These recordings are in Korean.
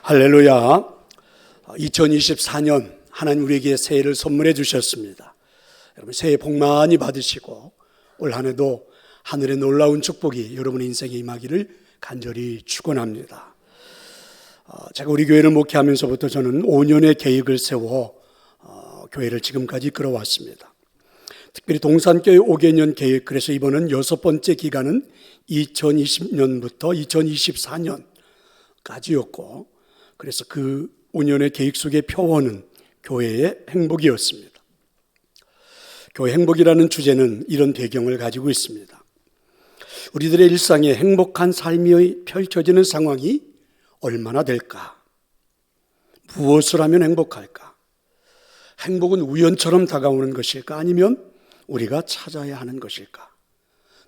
할렐루야. 2024년 하나님 우리에게 새해를 선물해 주셨습니다. 여러분 새해 복 많이 받으시고 올 한 해도 하늘의 놀라운 축복이 여러분의 인생에 임하기를 간절히 축원합니다. 제가 우리 교회를 목회하면서부터 저는 5년의 계획을 세워 교회를 지금까지 이끌어왔습니다. 특별히 동산교회 5개년 계획, 그래서 이번은 6번째 기간은 2020년부터 2024년까지였고, 그래서 그 5년의 계획 속의 표어는 교회의 행복이었습니다. 교회 행복이라는 주제는 이런 배경을 가지고 있습니다. 우리들의 일상에 행복한 삶이 펼쳐지는 상황이 얼마나 될까? 무엇을 하면 행복할까? 행복은 우연처럼 다가오는 것일까? 아니면 우리가 찾아야 하는 것일까?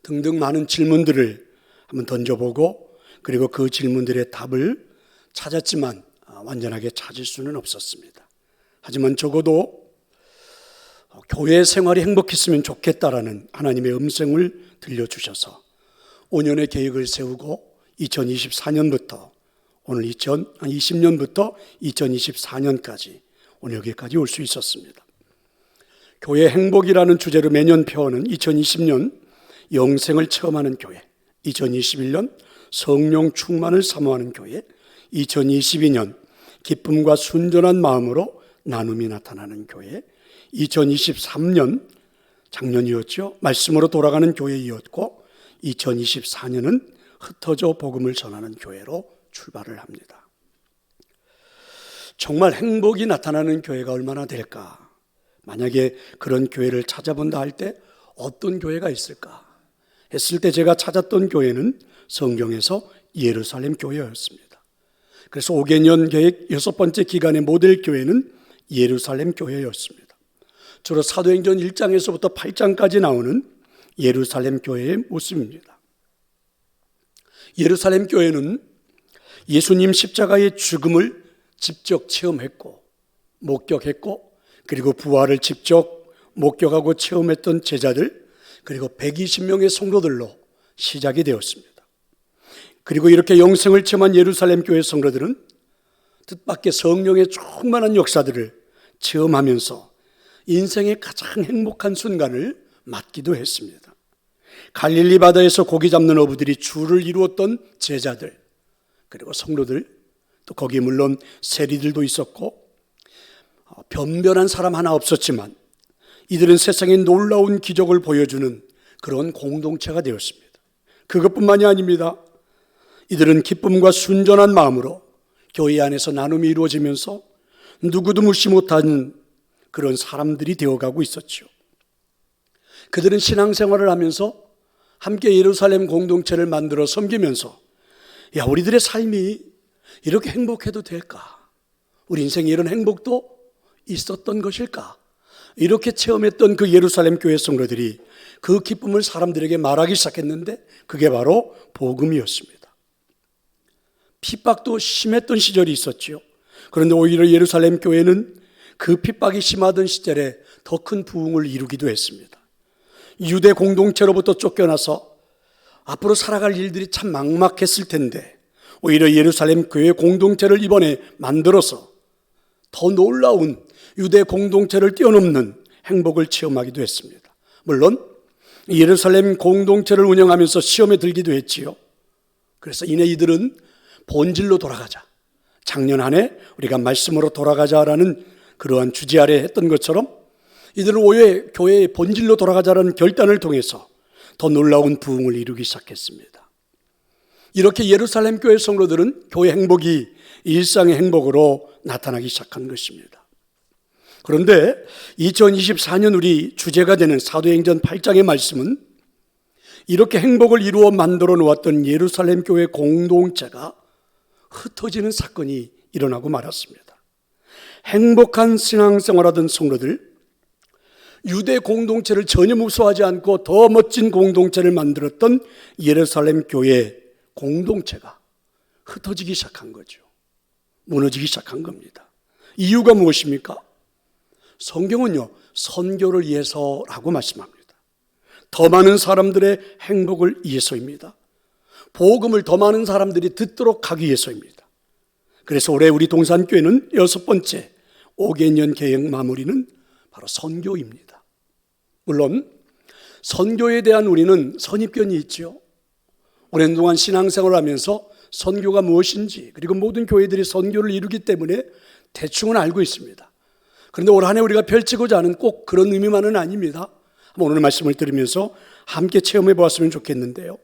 등등 많은 질문들을 한번 던져보고, 그리고 그 질문들의 답을 찾았지만 완전하게 찾을 수는 없었습니다. 하지만 적어도 교회 생활이 행복했으면 좋겠다라는 하나님의 음성을 들려주셔서 5년의 계획을 세우고 2024년부터 오늘 2020년부터 2024년까지 오늘 여기까지 올 수 있었습니다. 교회 행복이라는 주제로 매년 표어는 2020년 영생을 체험하는 교회, 2021년 성령 충만을 사모하는 교회, 2022년 기쁨과 순전한 마음으로 나눔이 나타나는 교회, 2023년 작년이었죠. 말씀으로 돌아가는 교회이었고 2024년은 흩어져 복음을 전하는 교회로 출발을 합니다. 정말 행복이 나타나는 교회가 얼마나 될까? 만약에 그런 교회를 찾아본다 할 때 어떤 교회가 있을까? 했을 때 제가 찾았던 교회는 성경에서 예루살렘 교회였습니다. 그래서 5개년 계획 6번째 기간의 모델 교회는 예루살렘 교회였습니다. 주로 사도행전 1장에서부터 8장까지 나오는 예루살렘 교회의 모습입니다. 예루살렘 교회는 예수님 십자가의 죽음을 직접 체험했고 목격했고, 그리고 부활을 직접 목격하고 체험했던 제자들, 그리고 120명의 성도들로 시작이 되었습니다. 그리고 이렇게 영생을 체험한 예루살렘 교회 성도들은 뜻밖의 성령의 충만한 역사들을 체험하면서 인생의 가장 행복한 순간을 맞기도 했습니다. 갈릴리 바다에서 고기 잡는 어부들이 줄을 이루었던 제자들, 그리고 성도들, 또 거기에 물론 세리들도 있었고 변변한 사람 하나 없었지만 이들은 세상에 놀라운 기적을 보여주는 그런 공동체가 되었습니다. 그것뿐만이 아닙니다. 이들은 기쁨과 순전한 마음으로 교회 안에서 나눔이 이루어지면서 누구도 무시 못하는 그런 사람들이 되어가고 있었죠. 그들은 신앙생활을 하면서 함께 예루살렘 공동체를 만들어 섬기면서 우리들의 삶이 이렇게 행복해도 될까? 우리 인생에 이런 행복도 있었던 것일까? 이렇게 체험했던 그 예루살렘 교회 성도들이 그 기쁨을 사람들에게 말하기 시작했는데 그게 바로 복음이었습니다. 핍박도 심했던 시절이 있었죠. 그런데 오히려 예루살렘 교회는 그 핍박이 심하던 시절에 더 큰 부흥을 이루기도 했습니다. 유대 공동체로부터 쫓겨나서 앞으로 살아갈 일들이 참 막막했을 텐데 오히려 예루살렘 교회 공동체를 이번에 만들어서 더 놀라운 유대 공동체를 뛰어넘는 행복을 체험하기도 했습니다. 물론 예루살렘 공동체를 운영하면서 시험에 들기도 했지요. 그래서 이내 이들은 본질로 돌아가자, 작년 한 해 우리가 말씀으로 돌아가자라는 그러한 주제 아래 했던 것처럼 이들은 오히려 교회의 본질로 돌아가자라는 결단을 통해서 더 놀라운 부흥을 이루기 시작했습니다. 이렇게 예루살렘 교회 성도들은 교회 행복이 일상의 행복으로 나타나기 시작한 것입니다. 그런데 2024년 우리 주제가 되는 사도행전 8장의 말씀은 이렇게 행복을 이루어 만들어 놓았던 예루살렘 교회 공동체가 흩어지는 사건이 일어나고 말았습니다. 행복한 신앙생활하던 성도들, 유대 공동체를 전혀 무서워하지 않고 더 멋진 공동체를 만들었던 예루살렘 교회 공동체가 흩어지기 시작한 거죠. 무너지기 시작한 겁니다. 이유가 무엇입니까? 성경은요, 선교를 위해서라고 말씀합니다. 더 많은 사람들의 행복을 위해서입니다. 복음을 더 많은 사람들이 듣도록 하기 위해서입니다. 그래서 올해 우리 동산교회는 6번째 5개년 계획 마무리는 바로 선교입니다. 물론 선교에 대한 우리는 선입견이 있죠. 오랜 동안 신앙생활을 하면서 선교가 무엇인지, 그리고 모든 교회들이 선교를 이루기 때문에 대충은 알고 있습니다. 그런데 올 한 해 우리가 펼치고자 하는 꼭 그런 의미만은 아닙니다. 오늘 말씀을 들으면서 함께 체험해 보았으면 좋겠는데요.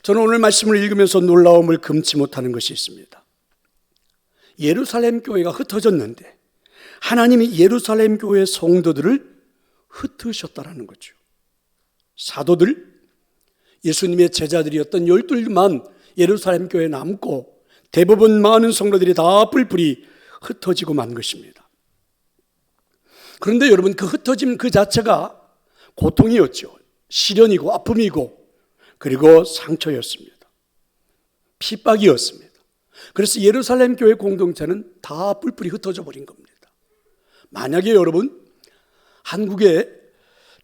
저는 오늘 말씀을 읽으면서 놀라움을 금치 못하는 것이 있습니다. 예루살렘 교회가 흩어졌는데 하나님이 예루살렘 교회 성도들을 흩으셨다라는 거죠. 사도들, 예수님의 제자들이었던 12만 예루살렘 교회에 남고 대부분 많은 성도들이 다 뿔뿔이 흩어지고 만 것입니다. 그런데 여러분, 그 흩어짐 그 자체가 고통이었죠. 시련이고 아픔이고 그리고 상처였습니다. 핍박이었습니다. 그래서 예루살렘 교회 공동체는 다 뿔뿔이 흩어져 버린 겁니다. 만약에 여러분, 한국의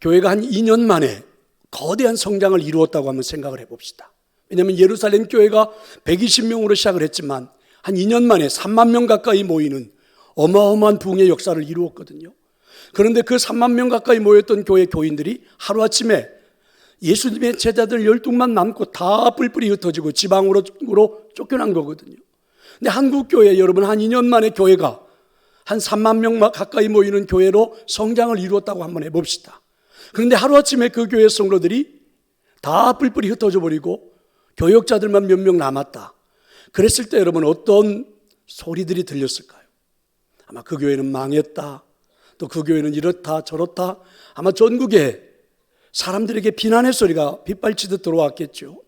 교회가 한 2년 만에 거대한 성장을 이루었다고 한번 생각을 해봅시다. 왜냐하면 예루살렘 교회가 120명으로 시작을 했지만 한 2년 만에 3만 명 가까이 모이는 어마어마한 부흥의 역사를 이루었거든요. 그런데 그 3만 명 가까이 모였던 교회 교인들이 하루아침에 예수님의 제자들 12만 남고 다 뿔뿔이 흩어지고 지방으로 쫓겨난 거거든요. 근데 한국 교회, 여러분, 한 2년 만에 교회가 한 3만 명 가까이 모이는 교회로 성장을 이루었다고 한번 해봅시다. 그런데 하루아침에 그 교회 성도들이 다 뿔뿔이 흩어져 버리고 교역자들만 몇 명 남았다. 그랬을 때 여러분, 어떤 소리들이 들렸을까요? 아마 그 교회는 망했다, 또 그 교회는 이렇다 저렇다, 아마 전국에 사람들에게 비난의 소리가 빗발치듯 들어왔겠죠.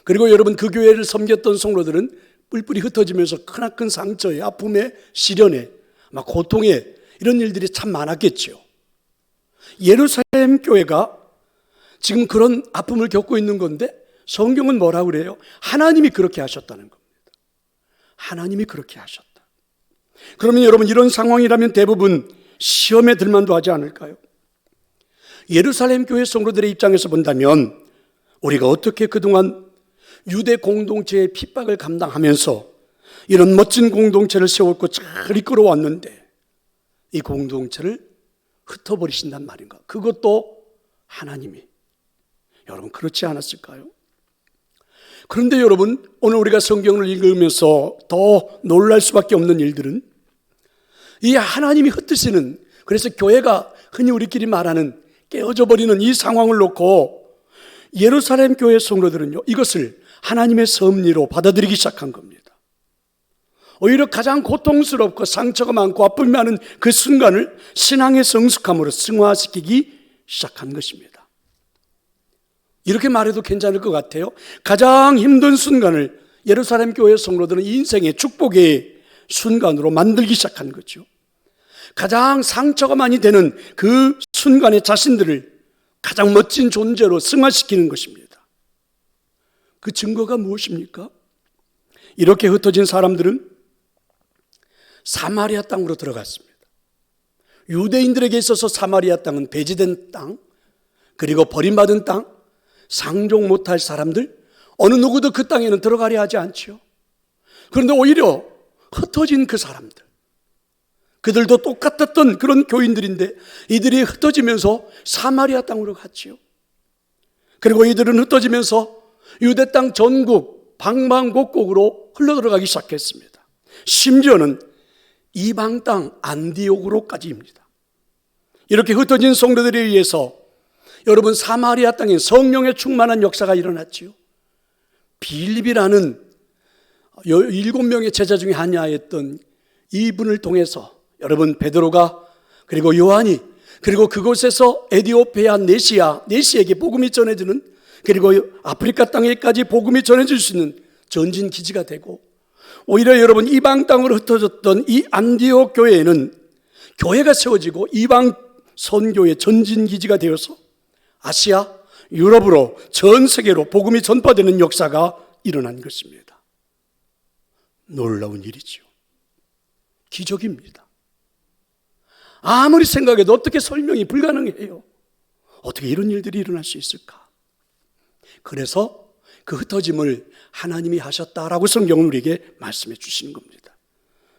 그리고 여러분, 그 교회를 섬겼던 성도들은 뿔뿔이 흩어지면서 크나큰 상처에, 아픔에, 시련에, 아마 고통에, 이런 일들이 참 많았겠죠. 예루살렘 교회가 지금 그런 아픔을 겪고 있는 건데 성경은 뭐라고 그래요? 하나님이 그렇게 하셨다는 겁니다. 하나님이 그렇게 하셨다. 그러면 여러분, 이런 상황이라면 대부분 시험에 들만도 하지 않을까요? 예루살렘 교회 성도들의 입장에서 본다면 우리가 어떻게 그동안 유대 공동체의 핍박을 감당하면서 이런 멋진 공동체를 세웠고 잘 이끌어왔는데 이 공동체를 흩어버리신단 말인가? 그것도 하나님이. 여러분, 그렇지 않았을까요? 그런데 여러분, 오늘 우리가 성경을 읽으면서 더 놀랄 수밖에 없는 일들은 이 하나님이 흩으시는, 그래서 교회가 흔히 우리끼리 말하는 깨어져 버리는 이 상황을 놓고 예루살렘 교회 성도들은요, 이것을 하나님의 섭리로 받아들이기 시작한 겁니다. 오히려 가장 고통스럽고 상처가 많고 아픔이 많은 그 순간을 신앙의 성숙함으로 승화시키기 시작한 것입니다. 이렇게 말해도 괜찮을 것 같아요. 가장 힘든 순간을 예루살렘 교회 성도들은 인생의 축복의 순간으로 만들기 시작한 거죠. 가장 상처가 많이 되는 그 순간에 자신들을 가장 멋진 존재로 승화시키는 것입니다. 그 증거가 무엇입니까? 이렇게 흩어진 사람들은 사마리아 땅으로 들어갔습니다. 유대인들에게 있어서 사마리아 땅은 배제된 땅, 그리고 버림받은 땅, 상종 못할 사람들, 어느 누구도 그 땅에는 들어가려 하지 않죠. 그런데 오히려 흩어진 그 사람들, 그들도 똑같았던 그런 교인들인데 이들이 흩어지면서 사마리아 땅으로 갔지요. 그리고 이들은 흩어지면서 유대 땅 전국 방방곡곡으로 흘러들어가기 시작했습니다. 심지어는 이방 땅 안디옥으로까지입니다. 이렇게 흩어진 성도들에 의해서 여러분, 사마리아 땅에 성령의 충만한 역사가 일어났지요. 빌립이라는 7명의 제자 중에 하나였던 이분을 통해서 여러분, 베드로가, 그리고 요한이, 그리고 그곳에서 에디오피아 네시에게 복음이 전해지는, 그리고 아프리카 땅에까지 복음이 전해질 수 있는 전진 기지가 되고, 오히려 여러분, 이방 땅으로 흩어졌던 이 안디옥 교회에는 교회가 세워지고 이방 선교의 전진 기지가 되어서 아시아, 유럽으로, 전 세계로 복음이 전파되는 역사가 일어난 것입니다. 놀라운 일이죠. 기적입니다. 아무리 생각해도 어떻게 설명이 불가능해요. 어떻게 이런 일들이 일어날 수 있을까? 그래서 그 흩어짐을 하나님이 하셨다라고 성경은 우리에게 말씀해 주시는 겁니다.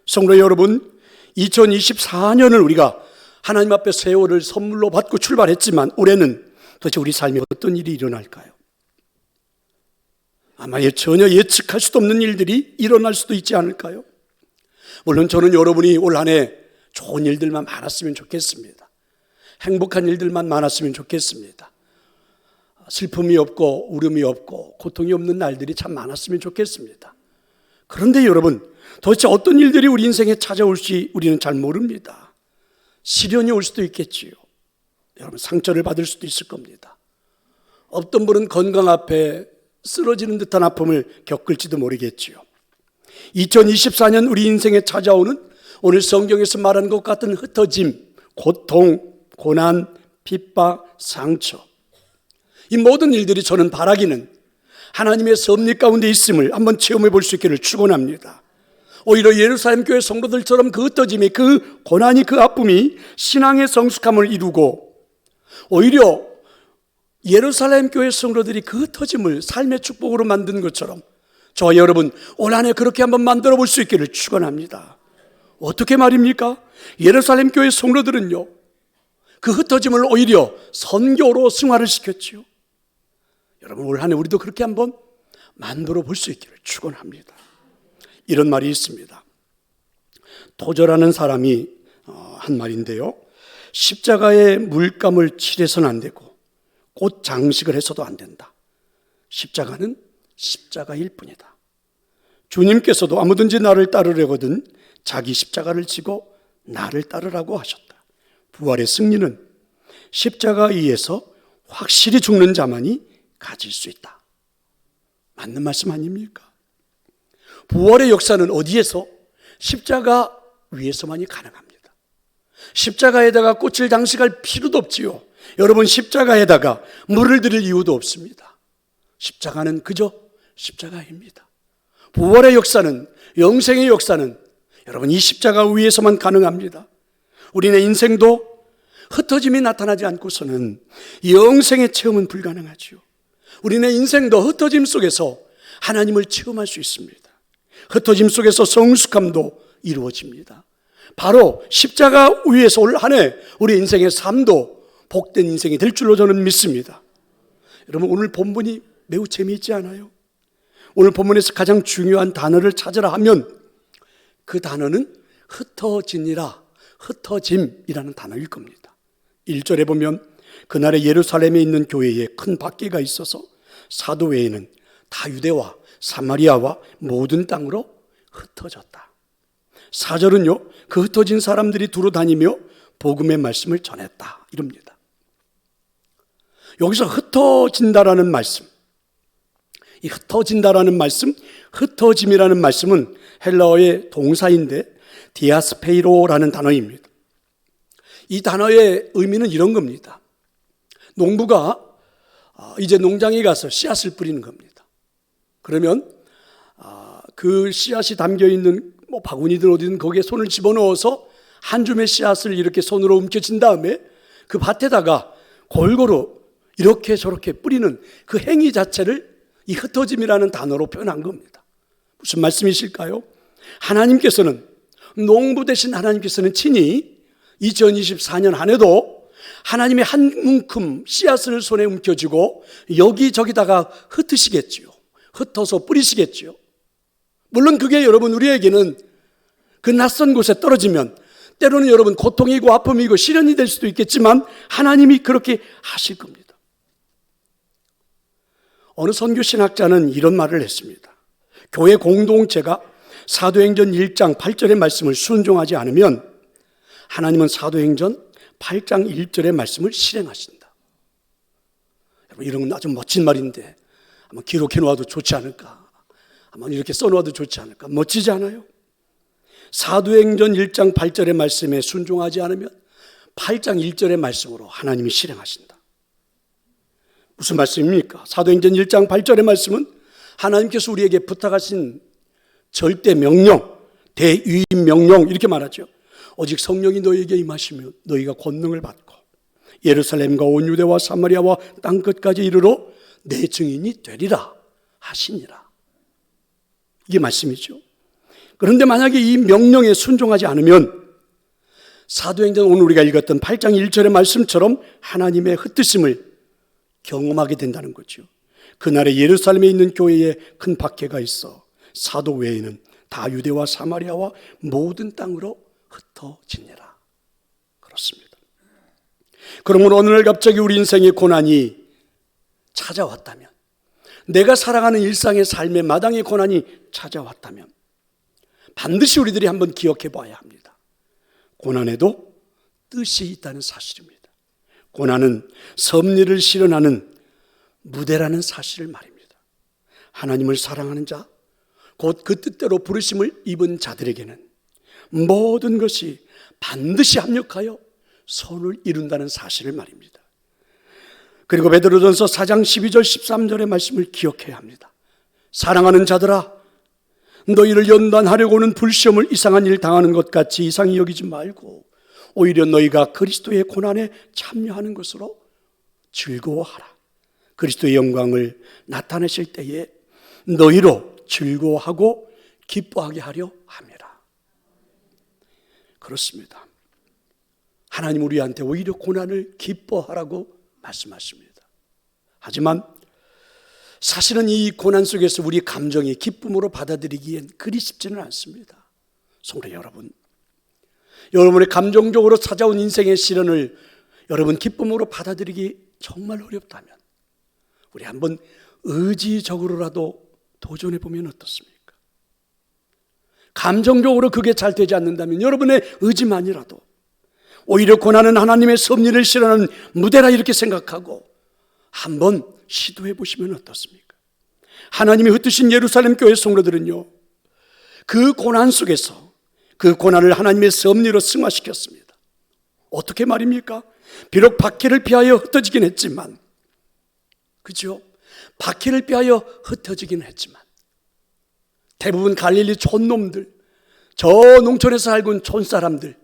성도 여러분, 2024년을 우리가 하나님 앞에 세월을 선물로 받고 출발했지만 올해는 도대체 우리 삶에 어떤 일이 일어날까요? 아마 전혀 예측할 수도 없는 일들이 일어날 수도 있지 않을까요? 물론 저는 여러분이 올 한 해 좋은 일들만 많았으면 좋겠습니다. 행복한 일들만 많았으면 좋겠습니다. 슬픔이 없고 울음이 없고 고통이 없는 날들이 참 많았으면 좋겠습니다. 그런데 여러분, 도대체 어떤 일들이 우리 인생에 찾아올지 우리는 잘 모릅니다. 시련이 올 수도 있겠지요. 여러분, 상처를 받을 수도 있을 겁니다. 어떤 분은 건강 앞에 쓰러지는 듯한 아픔을 겪을지도 모르겠지요. 2024년 우리 인생에 찾아오는 오늘 성경에서 말하는 것 같은 흩어짐, 고통, 고난, 핍박, 상처, 이 모든 일들이 저는 바라기는 하나님의 섭리 가운데 있음을 한번 체험해 볼 수 있기를 축원합니다. 오히려 예루살렘 교회 성도들처럼 그 흩어짐이, 그 고난이, 그 아픔이 신앙의 성숙함을 이루고, 오히려 예루살렘 교회 성도들이 그 흩어짐을 삶의 축복으로 만든 것처럼 저와 여러분 올 한 해 그렇게 한번 만들어 볼 수 있기를 축원합니다. 어떻게 말입니까? 예루살렘 교회 성도들은요, 그 흩어짐을 오히려 선교로 승화를 시켰지요. 여러분, 올 한 해 우리도 그렇게 한번 만들어 볼 수 있기를 축원합니다. 이런 말이 있습니다. 토저라는 사람이 한 말인데요, 십자가에 물감을 칠해서는 안 되고 꽃 장식을 해서도 안 된다. 십자가는 십자가일 뿐이다. 주님께서도 아무든지 나를 따르려거든 자기 십자가를 지고 나를 따르라고 하셨다. 부활의 승리는 십자가에 의해서 확실히 죽는 자만이 가질 수 있다. 맞는 말씀 아닙니까? 부활의 역사는 어디에서? 십자가 위에서만이 가능합니다. 십자가에다가 꽃을 장식할 필요도 없지요. 여러분, 십자가에다가 물을 드릴 이유도 없습니다. 십자가는 그저 십자가입니다. 부활의 역사는, 영생의 역사는 여러분 이 십자가 위에서만 가능합니다. 우리네 인생도 흩어짐이 나타나지 않고서는 영생의 체험은 불가능하지요. 우리네 인생도 흩어짐 속에서 하나님을 체험할 수 있습니다. 흩어짐 속에서 성숙함도 이루어집니다. 바로 십자가 위에서 올 한 해 우리 인생의 삶도 복된 인생이 될 줄로 저는 믿습니다. 여러분, 오늘 본문이 매우 재미있지 않아요? 오늘 본문에서 가장 중요한 단어를 찾으라 하면 그 단어는 흩어지니라, 흩어짐이라는 단어일 겁니다. 1절에 보면 그날에 예루살렘에 있는 교회에 큰 박해가 있어서 사도 외에는 다 유대와 사마리아와 모든 땅으로 흩어졌다. 4절은요, 그 흩어진 사람들이 두루 다니며 복음의 말씀을 전했다, 이럽니다. 여기서 흩어진다라는 말씀, 이 흩어진다라는 말씀, 흩어짐이라는 말씀은 헬라어의 동사인데 디아스페이로라는 단어입니다. 이 단어의 의미는 이런 겁니다. 농부가 이제 농장에 가서 씨앗을 뿌리는 겁니다. 그러면 그 씨앗이 담겨있는 바구니든 어디든 거기에 손을 집어넣어서 한 줌의 씨앗을 이렇게 손으로 움켜쥔 다음에 그 밭에다가 골고루 이렇게 저렇게 뿌리는 그 행위 자체를 이 흩어짐이라는 단어로 표현한 겁니다. 무슨 말씀이실까요? 하나님께서는, 농부 되신 하나님께서는 친히 2024년 한 해도 하나님의 한 움큼 씨앗을 손에 움켜쥐고 여기저기다가 흩으시겠지요. 흩어서 뿌리시겠지요. 물론 그게 여러분 우리에게는 그 낯선 곳에 떨어지면 때로는 여러분 고통이고 아픔이고 시련이 될 수도 있겠지만 하나님이 그렇게 하실 겁니다. 어느 선교신학자는 이런 말을 했습니다. 교회 공동체가 사도행전 1장 8절의 말씀을 순종하지 않으면 하나님은 사도행전 8장 1절의 말씀을 실행하신다. 여러분, 이런 건 아주 멋진 말인데 한번 기록해 놓아도 좋지 않을까? 한번 이렇게 써놓아도 좋지 않을까? 멋지지 않아요? 사도행전 1장 8절의 말씀에 순종하지 않으면 8장 1절의 말씀으로 하나님이 실행하신다. 무슨 말씀입니까? 사도행전 1장 8절의 말씀은 하나님께서 우리에게 부탁하신 절대 명령, 대유임 명령, 이렇게 말하죠. 오직 성령이 너희에게 임하시면 너희가 권능을 받고 예루살렘과 온 유대와 사마리아와 땅끝까지 이르러 내 증인이 되리라 하시니라. 이게 말씀이죠. 그런데 만약에 이 명령에 순종하지 않으면 사도행전 오늘 우리가 읽었던 8장 1절의 말씀처럼 하나님의 흩으심을 경험하게 된다는 거죠. 그날에 예루살렘에 있는 교회에 큰 박해가 있어 사도 외에는 다 유대와 사마리아와 모든 땅으로 흩어지니라. 그렇습니다. 그러면 어느 날 갑자기 우리 인생의 고난이 찾아왔다면, 내가 살아가는 일상의 삶의 마당의 고난이 찾아왔다면 반드시 우리들이 한번 기억해 봐야 합니다. 고난에도 뜻이 있다는 사실입니다. 고난은 섭리를 실현하는 무대라는 사실을 말입니다. 하나님을 사랑하는 자, 곧 그 뜻대로 부르심을 입은 자들에게는 모든 것이 반드시 합력하여 선을 이룬다는 사실을 말입니다. 그리고 베드로전서 4장 12절 13절의 말씀을 기억해야 합니다. 사랑하는 자들아, 너희를 연단하려고는 불시험을 이상한 일 당하는 것 같이 이상히 여기지 말고 오히려 너희가 그리스도의 고난에 참여하는 것으로 즐거워하라. 그리스도의 영광을 나타내실 때에 너희로 즐거워하고 기뻐하게 하려 함이라. 그렇습니다. 하나님 우리한테 오히려 고난을 기뻐하라고 말씀하십니다. 하지만 사실은 이 고난 속에서 우리 감정이 기쁨으로 받아들이기엔 그리 쉽지는 않습니다. 성도 여러분, 여러분의 감정적으로 찾아온 인생의 시련을 여러분 기쁨으로 받아들이기 정말 어렵다면 우리 한번 의지적으로라도 도전해 보면 어떻습니까? 감정적으로 그게 잘 되지 않는다면 여러분의 의지만이라도 오히려 고난은 하나님의 섭리를 실현하는 무대라 이렇게 생각하고 한번 시도해 보시면 어떻습니까? 하나님이 흩으신 예루살렘 교회 성도들은요, 그 고난 속에서 그 고난을 하나님의 섭리로 승화시켰습니다. 어떻게 말입니까? 비록 박해를 피하여 흩어지긴 했지만, 그죠? 박해를 피하여 흩어지긴 했지만 대부분 갈릴리 촌놈들, 저 농촌에서 살고 있는 촌사람들,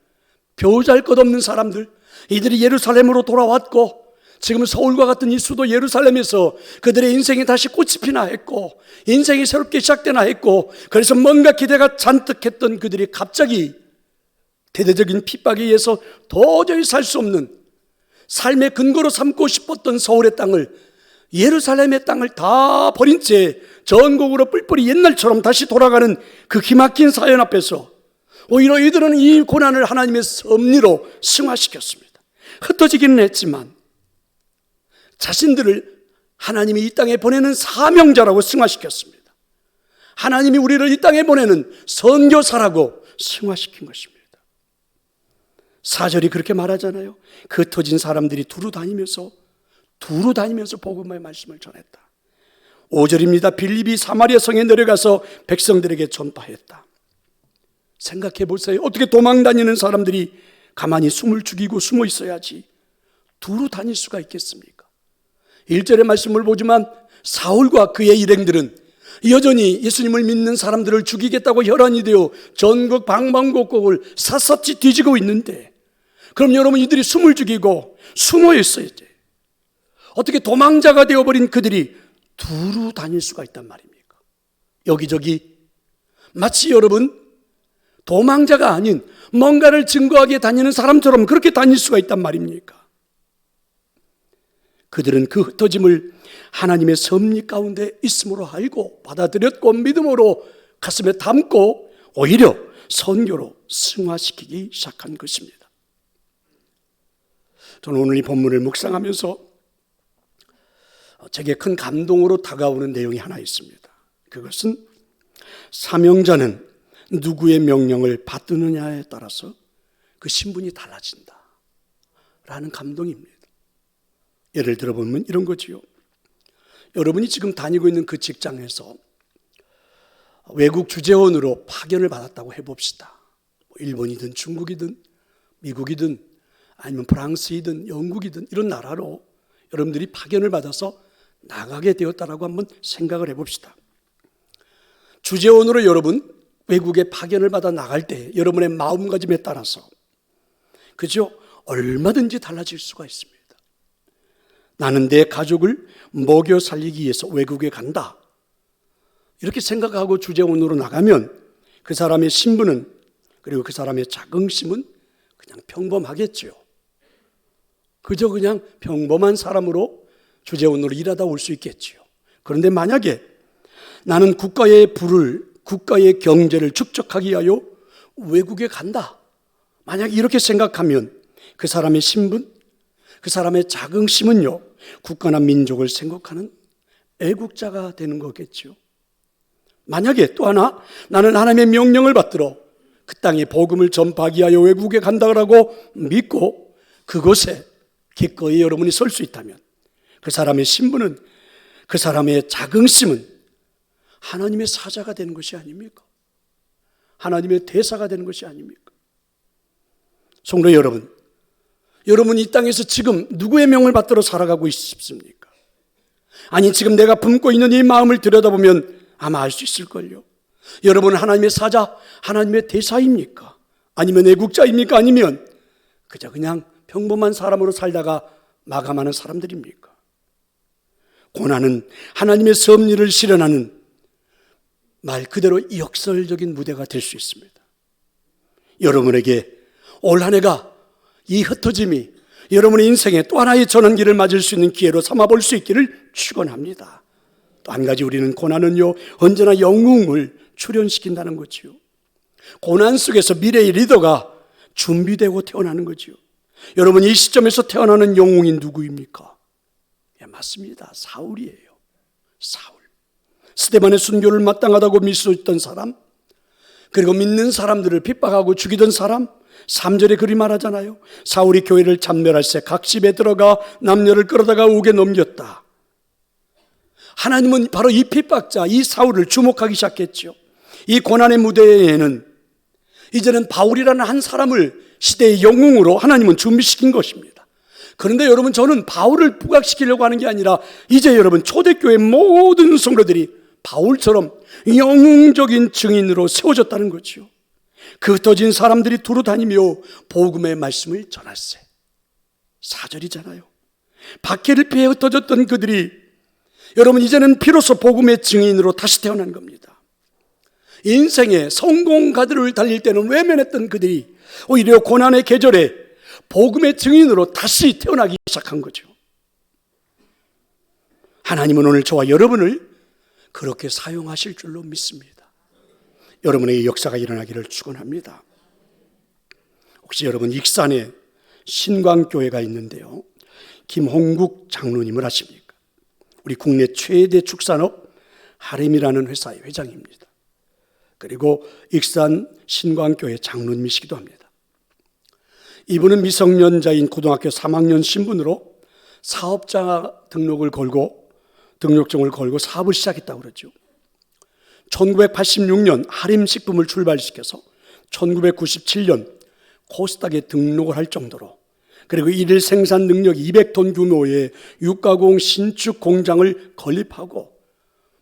벼잘것없는 사람들, 이들이 예루살렘으로 돌아왔고 지금 서울과 같은 이 수도 예루살렘에서 그들의 인생이 다시 꽃이 피나 했고 인생이 새롭게 시작되나 했고, 그래서 뭔가 기대가 잔뜩 했던 그들이 갑자기 대대적인 핍박에 의해서 도저히 살 수 없는 삶의 근거로 삼고 싶었던 서울의 땅을, 예루살렘의 땅을 다 버린 채 전국으로 뿔뿔이 옛날처럼 다시 돌아가는 그 기막힌 사연 앞에서 오히려 이들은 이 고난을 하나님의 섭리로 승화시켰습니다. 흩어지기는 했지만 자신들을 하나님이 이 땅에 보내는 사명자라고 승화시켰습니다. 하나님이 우리를 이 땅에 보내는 선교사라고 승화시킨 것입니다. 4절이 그렇게 말하잖아요. 그 흩어진 사람들이 두루 다니면서 복음의 말씀을 전했다. 5절입니다. 빌립이 사마리아 성에 내려가서 백성들에게 전파했다. 생각해 보세요. 어떻게 도망 다니는 사람들이 가만히 숨을 죽이고 숨어 있어야지 두루 다닐 수가 있겠습니까? 1절의 말씀을 보지만 사울과 그의 일행들은 여전히 예수님을 믿는 사람들을 죽이겠다고 혈안이 되어 전국 방방곡곡을 샅샅이 뒤지고 있는데, 그럼 여러분 이들이 숨을 죽이고 숨어 있어야지 어떻게 도망자가 되어버린 그들이 두루 다닐 수가 있단 말입니까? 여기저기 마치 여러분 도망자가 아닌 뭔가를 증거하기에 다니는 사람처럼 그렇게 다닐 수가 있단 말입니까? 그들은 그 흩어짐을 하나님의 섭리 가운데 있음으로 알고 받아들였고 믿음으로 가슴에 담고 오히려 선교로 승화시키기 시작한 것입니다. 저는 오늘 이 본문을 묵상하면서 제게 큰 감동으로 다가오는 내용이 하나 있습니다. 그것은 사명자는 누구의 명령을 받느냐에 따라서 그 신분이 달라진다 라는 감동입니다. 예를 들어보면 이런 거지요. 여러분이 지금 다니고 있는 그 직장에서 외국 주재원으로 파견을 받았다고 해봅시다. 일본이든 중국이든 미국이든 아니면 프랑스이든 영국이든 이런 나라로 여러분들이 파견을 받아서 나가게 되었다라고 한번 생각을 해봅시다. 주재원으로 여러분 외국에 파견을 받아 나갈 때 여러분의 마음가짐에 따라서 그죠? 얼마든지 달라질 수가 있습니다. 나는 내 가족을 먹여 살리기 위해서 외국에 간다 이렇게 생각하고 주재원으로 나가면 그 사람의 신분은, 그리고 그 사람의 자긍심은 그냥 평범하겠죠. 그저 그냥 평범한 사람으로 주재원으로 일하다 올 수 있겠지요. 그런데 만약에 나는 국가의 부를, 국가의 경제를 축적하기 위하여 외국에 간다, 만약 이렇게 생각하면 그 사람의 신분, 그 사람의 자긍심은요, 국가나 민족을 생각하는 애국자가 되는 거겠죠. 만약에 또 하나, 나는 하나님의 명령을 받들어 그 땅에 복음을 전파하기 위하여 외국에 간다고 믿고 그곳에 기꺼이 여러분이 설 수 있다면 그 사람의 신분은, 그 사람의 자긍심은 하나님의 사자가 되는 것이 아닙니까? 하나님의 대사가 되는 것이 아닙니까? 성도 여러분, 여러분 이 땅에서 지금 누구의 명을 받들어 살아가고 싶습니까? 아니, 지금 내가 품고 있는 이 마음을 들여다보면 아마 알 수 있을걸요. 여러분은 하나님의 사자, 하나님의 대사입니까? 아니면 애국자입니까? 아니면 그저 그냥 평범한 사람으로 살다가 마감하는 사람들입니까? 고난은 하나님의 섭리를 실현하는 말 그대로 역설적인 무대가 될 수 있습니다. 여러분에게 올 한 해가 이 흩어짐이 여러분의 인생에 또 하나의 전환기를 맞을 수 있는 기회로 삼아볼 수 있기를 축원합니다. 또 한 가지, 우리는 고난은요 언제나 영웅을 출현시킨다는 거지요. 고난 속에서 미래의 리더가 준비되고 태어나는 거지요. 여러분, 이 시점에서 태어나는 영웅이 누구입니까? 예, 맞습니다. 사울이에요. 사울. 스데반의 순교를 마땅하다고 믿었던 사람, 그리고 믿는 사람들을 핍박하고 죽이던 사람. 3절에 그리 말하잖아요. 사울이 교회를 참멸할 새 각 집에 들어가 남녀를 끌어다가 옥에 넘겼다. 하나님은 바로 이 핍박자, 이 사울을 주목하기 시작했죠. 이 고난의 무대에는 이제는 바울이라는 한 사람을 시대의 영웅으로 하나님은 준비시킨 것입니다. 그런데 여러분, 저는 바울을 부각시키려고 하는 게 아니라 이제 여러분 초대교회 모든 성도들이 바울처럼 영웅적인 증인으로 세워졌다는 거죠. 그 흩어진 사람들이 두루 다니며 복음의 말씀을 전할세. 4절이잖아요. 박해를 피해 흩어졌던 그들이 여러분 이제는 비로소 복음의 증인으로 다시 태어난 겁니다. 인생의 성공 가드를 달릴 때는 외면했던 그들이 오히려 고난의 계절에 복음의 증인으로 다시 태어나기 시작한 거죠. 하나님은 오늘 저와 여러분을 그렇게 사용하실 줄로 믿습니다. 여러분의 역사가 일어나기를 축원합니다. 혹시 여러분 익산에 신광교회가 있는데요, 김홍국 장로님을 아십니까? 우리 국내 최대 축산업 하림이라는 회사의 회장입니다. 그리고 익산 신광교회 장로님이시기도 합니다. 이분은 미성년자인 고등학교 3학년 신분으로 사업자 등록증을 걸고 사업을 시작했다고 그러죠. 1986년 하림식품을 출발시켜서 1997년 코스닥에 등록을 할 정도로, 그리고 일일 생산 능력이 200톤 규모의 육가공 신축 공장을 건립하고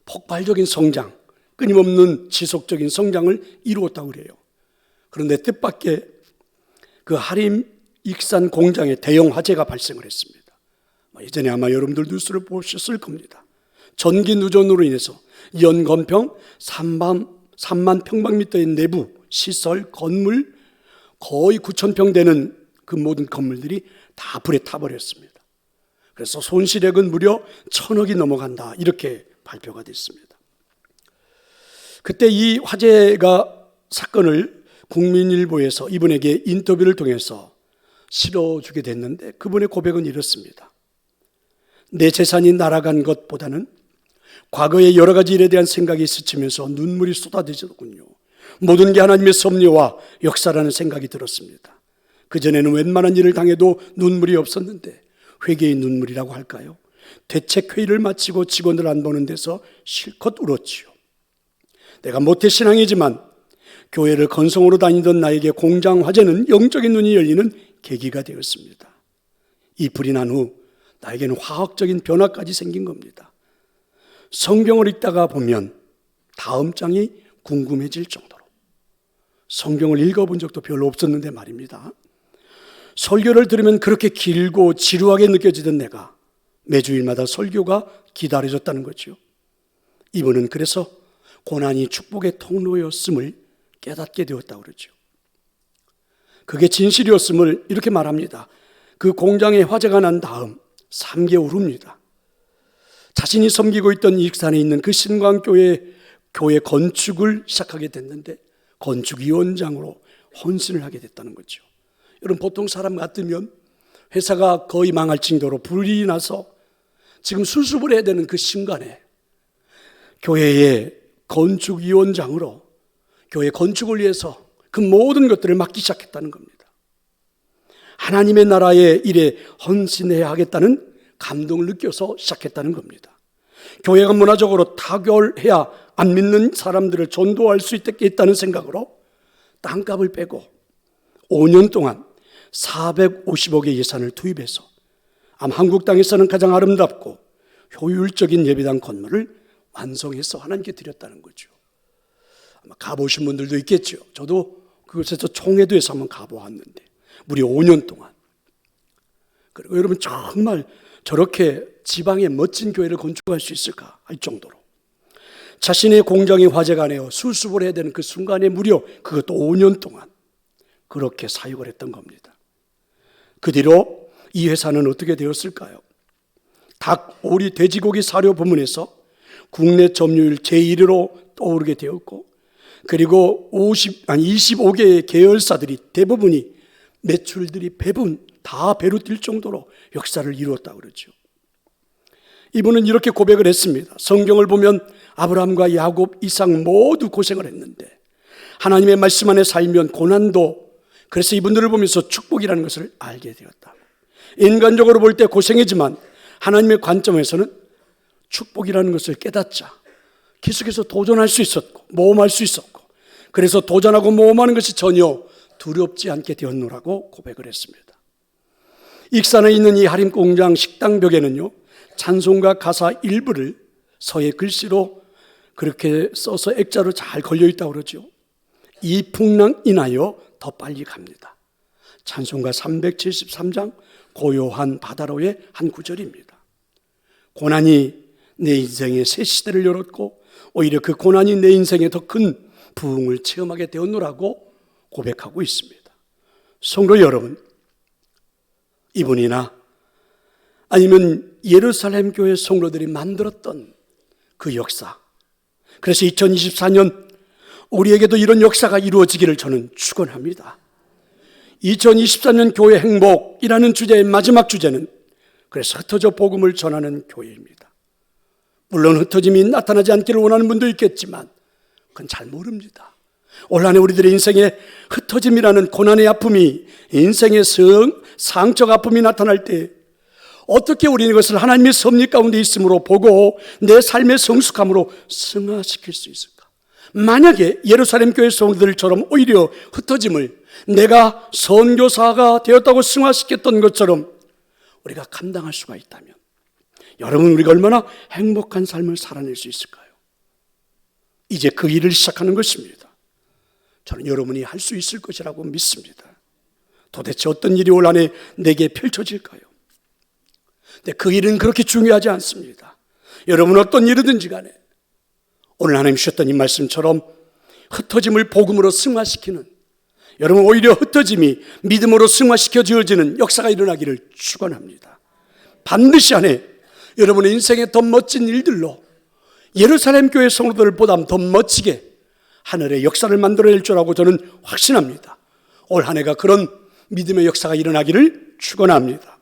폭발적인 성장, 끊임없는 지속적인 성장을 이루었다고 그래요. 그런데 뜻밖의 그 하림 익산 공장에 대형 화재가 발생을 했습니다. 예전에 아마 여러분들 뉴스를 보셨을 겁니다. 전기 누전으로 인해서 연건평 3만 평방미터의 내부 시설, 건물 거의 9,000평 되는 그 모든 건물들이 다 불에 타버렸습니다. 그래서 손실액은 무려 1,000억이 넘어간다, 이렇게 발표가 됐습니다. 그때 이 화재가 사건을 국민일보에서 이분에게 인터뷰를 통해서 실어주게 됐는데, 그분의 고백은 이렇습니다. 내 재산이 날아간 것보다는 과거의 여러 가지 일에 대한 생각이 스치면서 눈물이 쏟아지더군요. 모든 게 하나님의 섭리와 역사라는 생각이 들었습니다. 그전에는 웬만한 일을 당해도 눈물이 없었는데 회개의 눈물이라고 할까요? 대책회의를 마치고 직원들 안 보는 데서 실컷 울었지요. 내가 모태신앙이지만 교회를 건성으로 다니던 나에게 공장 화재는 영적인 눈이 열리는 계기가 되었습니다. 이 불이 난 후 나에게는 화학적인 변화까지 생긴 겁니다. 성경을 읽다가 보면 다음 장이 궁금해질 정도로, 성경을 읽어본 적도 별로 없었는데 말입니다. 설교를 들으면 그렇게 길고 지루하게 느껴지던 내가 매주일마다 설교가 기다려졌다는 거죠. 이분은 그래서 고난이 축복의 통로였음을 깨닫게 되었다고 그러죠. 그게 진실이었음을 이렇게 말합니다. 그 공장에 화재가 난 다음 3개월 후입니다. 자신이 섬기고 있던 익산에 있는 그 신광교회 교회 건축을 시작하게 됐는데 건축위원장으로 헌신을 하게 됐다는 거죠. 여러분, 보통 사람 같으면 회사가 거의 망할 정도로 불이 나서 지금 수습을 해야 되는 그 순간에 교회의 건축위원장으로 교회 건축을 위해서 그 모든 것들을 맡기 시작했다는 겁니다. 하나님의 나라의 일에 헌신해야 하겠다는 감동을 느껴서 시작했다는 겁니다. 교회가 문화적으로 타결해야 안 믿는 사람들을 전도할 수 있다는 생각으로 땅값을 빼고 5년 동안 450억의 예산을 투입해서 아마 한국 땅에서는 가장 아름답고 효율적인 예배당 건물을 완성해서 하나님께 드렸다는 거죠. 아마 가보신 분들도 있겠죠. 저도 그곳에서 총회도에서 한번 가보았는데 무려 5년 동안. 그리고 여러분, 정말 저렇게 지방에 멋진 교회를 건축할 수 있을까 할 정도로 자신의 공장이 화재가 나요 수습을 해야 되는 그 순간에 무려 그것도 5년 동안 그렇게 사역을 했던 겁니다. 그 뒤로 이 회사는 어떻게 되었을까요? 닭, 오리, 돼지고기 사료 부문에서 국내 점유율 제1위로 떠오르게 되었고, 그리고 25개의 계열사들이 대부분이 매출들이 다 배로 뛸 정도로 역사를 이루었다고 그러죠. 이분은 이렇게 고백을 했습니다. 성경을 보면 아브라함과 야곱, 이삭 모두 고생을 했는데 하나님의 말씀 안에 살면 고난도, 그래서 이분들을 보면서 축복이라는 것을 알게 되었다. 인간적으로 볼 때 고생이지만 하나님의 관점에서는 축복이라는 것을 깨닫자 계속해서 도전할 수 있었고 모험할 수 있었고, 그래서 도전하고 모험하는 것이 전혀 두렵지 않게 되었노라고 고백을 했습니다. 익산에 있는 이 하림공장 식당벽에는요, 찬송가 가사 일부를 서예 글씨로 그렇게 써서 액자로 잘 걸려있다고 그러죠. 이 풍랑 인하여 더 빨리 갑니다. 찬송가 373장 고요한 바다로의 한 구절입니다. 고난이 내 인생의 새 시대를 열었고 오히려 그 고난이 내 인생에 더 큰 부흥을 체험하게 되었노라고 고백하고 있습니다. 성도 여러분, 이분이나 아니면 예루살렘 교회 성도들이 만들었던 그 역사, 그래서 2024년 우리에게도 이런 역사가 이루어지기를 저는 축원합니다. 2024년 교회 행복이라는 주제의 마지막 주제는 그래서 흩어져 복음을 전하는 교회입니다. 물론 흩어짐이 나타나지 않기를 원하는 분도 있겠지만 그건 잘 모릅니다. 올 한 해 우리들의 인생에 흩어짐이라는 고난의 아픔이, 인생의 상처 아픔이 나타날 때 어떻게 우리는 이것을 하나님의 섭리 가운데 있음으로 보고 내 삶의 성숙함으로 승화시킬 수 있을까? 만약에 예루살렘 교회 성도들처럼 오히려 흩어짐을 내가 선교사가 되었다고 승화시켰던 것처럼 우리가 감당할 수가 있다면 여러분, 우리가 얼마나 행복한 삶을 살아낼 수 있을까요? 이제 그 일을 시작하는 것입니다. 저는 여러분이 할 수 있을 것이라고 믿습니다. 도대체 어떤 일이 올 한해 내게 펼쳐질까요? 근데 그 일은 그렇게 중요하지 않습니다. 여러분, 어떤 일이든지 간에 오늘 하나님 주셨던 이 말씀처럼 흩어짐을 복음으로 승화시키는, 여러분 오히려 흩어짐이 믿음으로 승화시켜 지어지는 역사가 일어나기를 축원합니다. 반드시 한 해 여러분의 인생에 더 멋진 일들로 예루살렘 교회 성도들보다 더 멋지게 하늘의 역사를 만들어낼 줄 알고 저는 확신합니다. 올 한 해가 그런 믿음의 역사가 일어나기를 축원합니다.